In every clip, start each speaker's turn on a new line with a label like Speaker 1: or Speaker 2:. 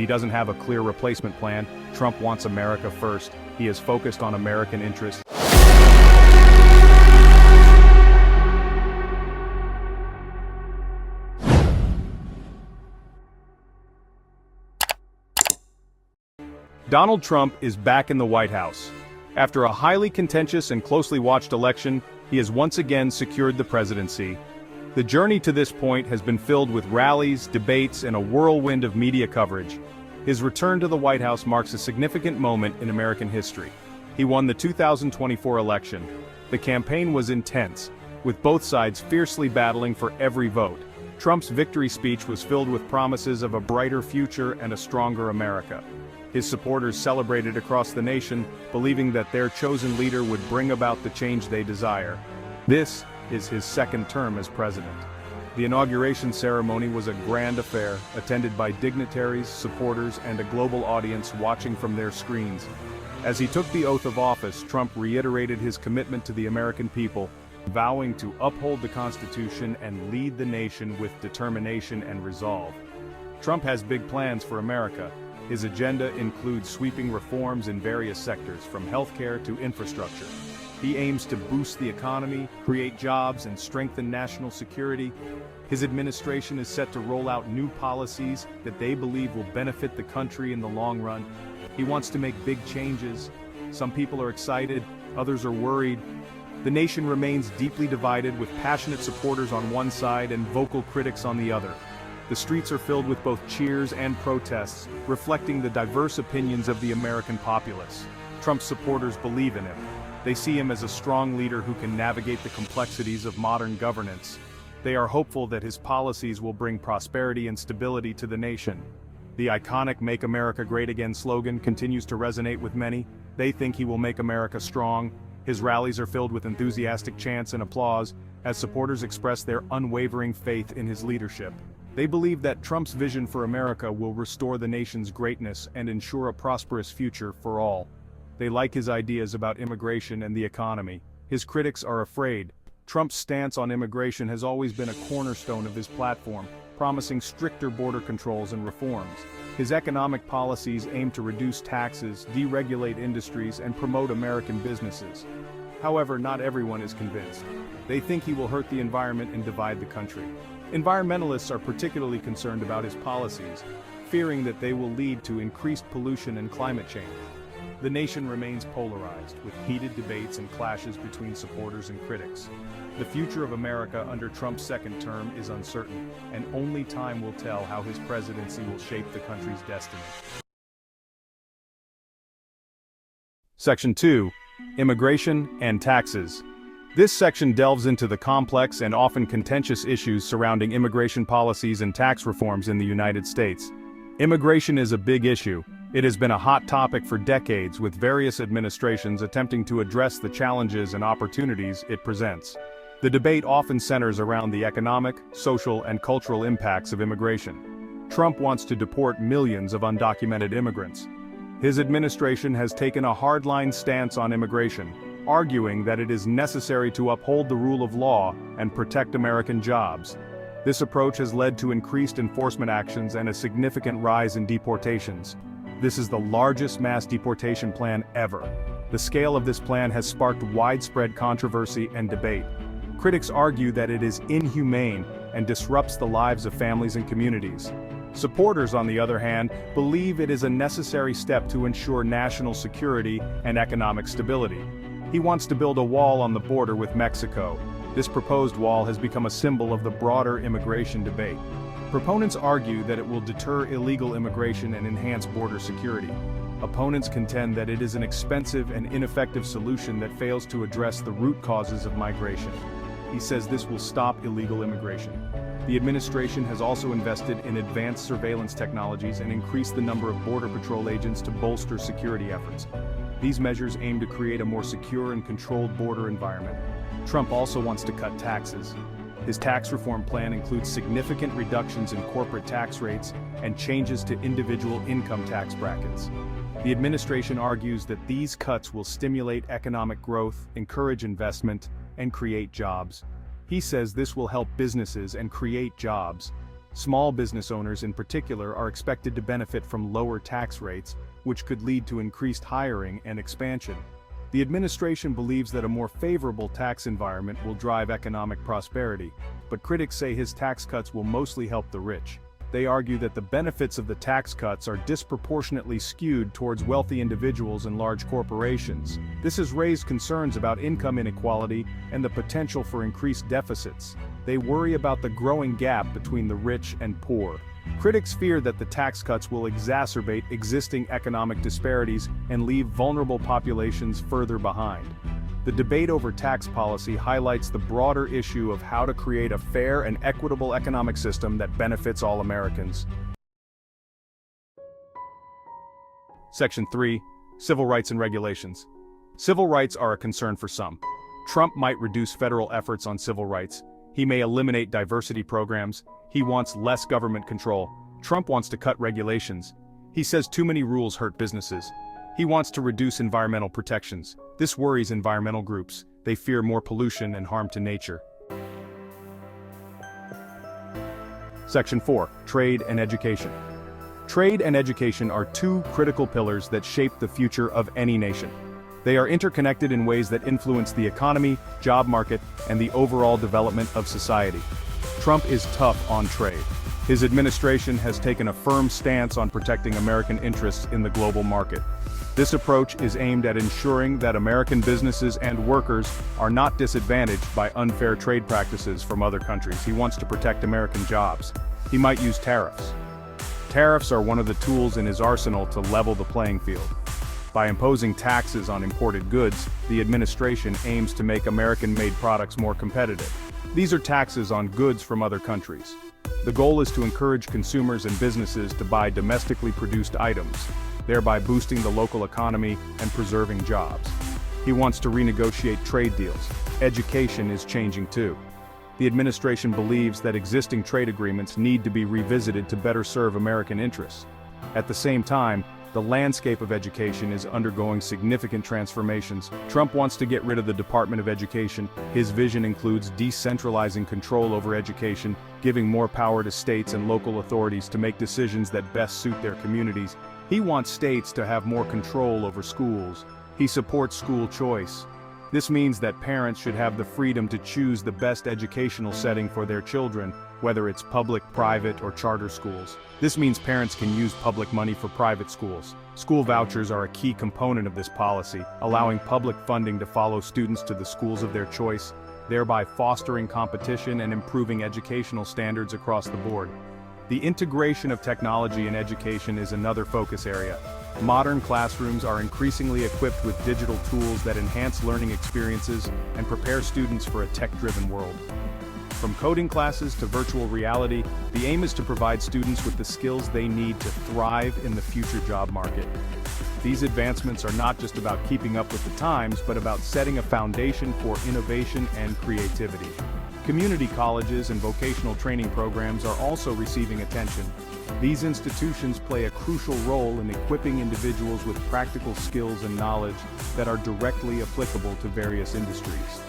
Speaker 1: He doesn't have a clear replacement plan. Trump wants America first. He is focused on American interests. Donald Trump is back in the White House. After a highly contentious and closely watched election, he has once again secured the presidency. The journey to this point has been filled with rallies, debates, and a whirlwind of media coverage. His return to the White House marks a significant moment in American history. He won the 2024 election. The campaign was intense, with both sides fiercely battling for every vote. Trump's victory speech was filled with promises of a brighter future and a stronger America. His supporters celebrated across the nation, believing that their chosen leader would bring about the change they desire. This is his second term as president. The inauguration ceremony was a grand affair, attended by dignitaries, supporters, and a global audience watching from their screens. As he took the oath of office, Trump reiterated his commitment to the American people, vowing to uphold the Constitution and lead the nation with determination and resolve. Trump has big plans for America. His agenda includes sweeping reforms in various sectors, from healthcare to infrastructure. He aims to boost the economy, create jobs, and strengthen national security. His administration is set to roll out new policies that they believe will benefit the country in the long run. He wants to make big changes. Some people are excited, others are worried. The nation remains deeply divided, with passionate supporters on one side and vocal critics on the other. The streets are filled with both cheers and protests, reflecting the diverse opinions of the American populace. Trump's supporters believe in him. They see him as a strong leader who can navigate the complexities of modern governance. They are hopeful that his policies will bring prosperity and stability to the nation. The iconic "Make America Great Again" slogan continues to resonate with many. They think he will make America strong. His rallies are filled with enthusiastic chants and applause, as supporters express their unwavering faith in his leadership. They believe that Trump's vision for America will restore the nation's greatness and ensure a prosperous future for all. They like his ideas about immigration and the economy. His critics are afraid. Trump's stance on immigration has always been a cornerstone of his platform, promising stricter border controls and reforms. His economic policies aim to reduce taxes, deregulate industries, and promote American businesses. However, not everyone is convinced. They think he will hurt the environment and divide the country. Environmentalists are particularly concerned about his policies, fearing that they will lead to increased pollution and climate change. The nation remains polarized, with heated debates and clashes between supporters and critics. The future of America under Trump's second term is uncertain, and only time will tell how his presidency will shape the country's destiny. Section 2. Immigration and Taxes. This section delves into the complex and often contentious issues surrounding immigration policies and tax reforms in the United States. Immigration is a big issue. It has been a hot topic for decades, with various administrations attempting to address the challenges and opportunities it presents. The debate often centers around the economic, social, and cultural impacts of immigration. Trump wants to deport millions of undocumented immigrants. His administration has taken a hardline stance on immigration, arguing that it is necessary to uphold the rule of law and protect American jobs. This approach has led to increased enforcement actions and a significant rise in deportations. This is the largest mass deportation plan ever. The scale of this plan has sparked widespread controversy and debate. Critics argue that it is inhumane and disrupts the lives of families and communities. Supporters, on the other hand, believe it is a necessary step to ensure national security and economic stability. He wants to build a wall on the border with Mexico. This proposed wall has become a symbol of the broader immigration debate. Proponents argue that it will deter illegal immigration and enhance border security. Opponents contend that it is an expensive and ineffective solution that fails to address the root causes of migration. He says this will stop illegal immigration. The administration has also invested in advanced surveillance technologies and increased the number of Border Patrol agents to bolster security efforts. These measures aim to create a more secure and controlled border environment. Trump also wants to cut taxes. His tax reform plan includes significant reductions in corporate tax rates and changes to individual income tax brackets. The administration argues that these cuts will stimulate economic growth, encourage investment, and create jobs. He says this will help businesses and create jobs. Small business owners in particular are expected to benefit from lower tax rates, which could lead to increased hiring and expansion. The administration believes that a more favorable tax environment will drive economic prosperity, but critics say his tax cuts will mostly help the rich. They argue that the benefits of the tax cuts are disproportionately skewed towards wealthy individuals and large corporations. This has raised concerns about income inequality and the potential for increased deficits. They worry about the growing gap between the rich and poor. Critics fear that the tax cuts will exacerbate existing economic disparities and leave vulnerable populations further behind. The debate over tax policy highlights the broader issue of how to create a fair and equitable economic system that benefits all Americans. Section 3. Civil Rights and Regulations. Civil rights are a concern for some. Trump might reduce federal efforts on civil rights. He may eliminate diversity programs. He wants less government control. Trump wants to cut regulations. He says too many rules hurt businesses. He wants to reduce environmental protections. This worries environmental groups. They fear more pollution and harm to nature. Section 4. Trade and Education. Trade and education are two critical pillars that shape the future of any nation. They are interconnected in ways that influence the economy, job market, and the overall development of society. Trump is tough on trade. His administration has taken a firm stance on protecting American interests in the global market. This approach is aimed at ensuring that American businesses and workers are not disadvantaged by unfair trade practices from other countries. He wants to protect American jobs. He might use tariffs. Tariffs are one of the tools in his arsenal to level the playing field. By imposing taxes on imported goods, the administration aims to make American-made products more competitive. These are taxes on goods from other countries. The goal is to encourage consumers and businesses to buy domestically produced items, thereby boosting the local economy and preserving jobs. He wants to renegotiate trade deals. Education is changing too. The administration believes that existing trade agreements need to be revisited to better serve American interests. At the same time, the landscape of education is undergoing significant transformations. Trump wants to get rid of the Department of Education. His vision includes decentralizing control over education, giving more power to states and local authorities to make decisions that best suit their communities. He wants states to have more control over schools. He supports school choice. This means that parents should have the freedom to choose the best educational setting for their children, whether it's public, private, or charter schools. This means parents can use public money for private schools. School vouchers are a key component of this policy, allowing public funding to follow students to the schools of their choice, thereby fostering competition and improving educational standards across the board. The integration of technology in education is another focus area. Modern classrooms are increasingly equipped with digital tools that enhance learning experiences and prepare students for a tech-driven world. From coding classes to virtual reality, the aim is to provide students with the skills they need to thrive in the future job market. These advancements are not just about keeping up with the times, but about setting a foundation for innovation and creativity. Community colleges and vocational training programs are also receiving attention. These institutions play a crucial role in equipping individuals with practical skills and knowledge that are directly applicable to various industries.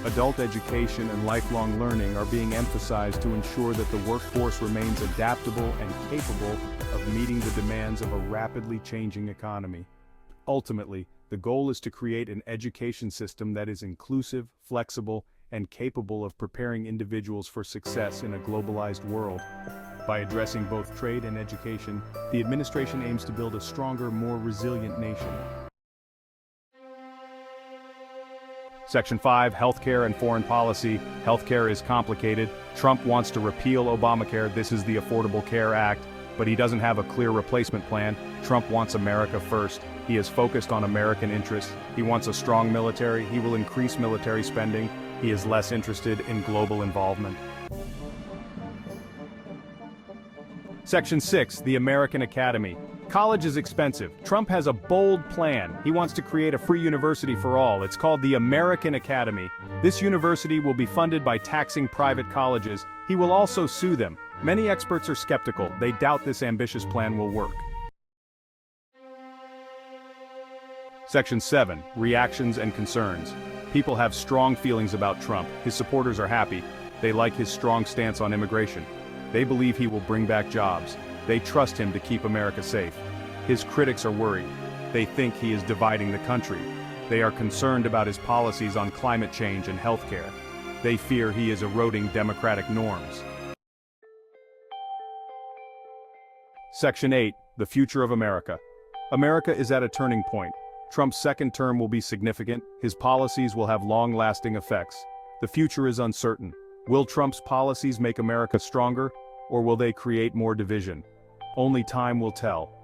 Speaker 1: Adult education and lifelong learning are being emphasized to ensure that the workforce remains adaptable and capable of meeting the demands of a rapidly changing economy. Ultimately, the goal is to create an education system that is inclusive, flexible, and capable of preparing individuals for success in a globalized world. By addressing both trade and education, the administration aims to build a stronger, more resilient nation. Section 5. Healthcare and Foreign Policy. Healthcare is complicated. Trump wants to repeal Obamacare. This is the Affordable Care Act, but he doesn't have a clear replacement plan. Trump wants America first. He is focused on American interests. He wants a strong military. He will increase military spending. He is less interested in global involvement. Section 6. The American Academy. College is expensive. Trump has a bold plan. He wants to create a free university for all. It's called the American Academy. This university will be funded by taxing private colleges. He will also sue them. Many experts are skeptical. They doubt this ambitious plan will work. Section 7. Reactions and Concerns. People have strong feelings about Trump. His supporters are happy. They like his strong stance on immigration. They believe he will bring back jobs. They trust him to keep America safe. His critics are worried. They think he is dividing the country. They are concerned about his policies on climate change and healthcare. They fear he is eroding democratic norms. Section 8. The Future of America. America is at a turning point. Trump's second term will be significant. His policies will have long-lasting effects. The future is uncertain. Will Trump's policies make America stronger, or will they create more division? Only time will tell.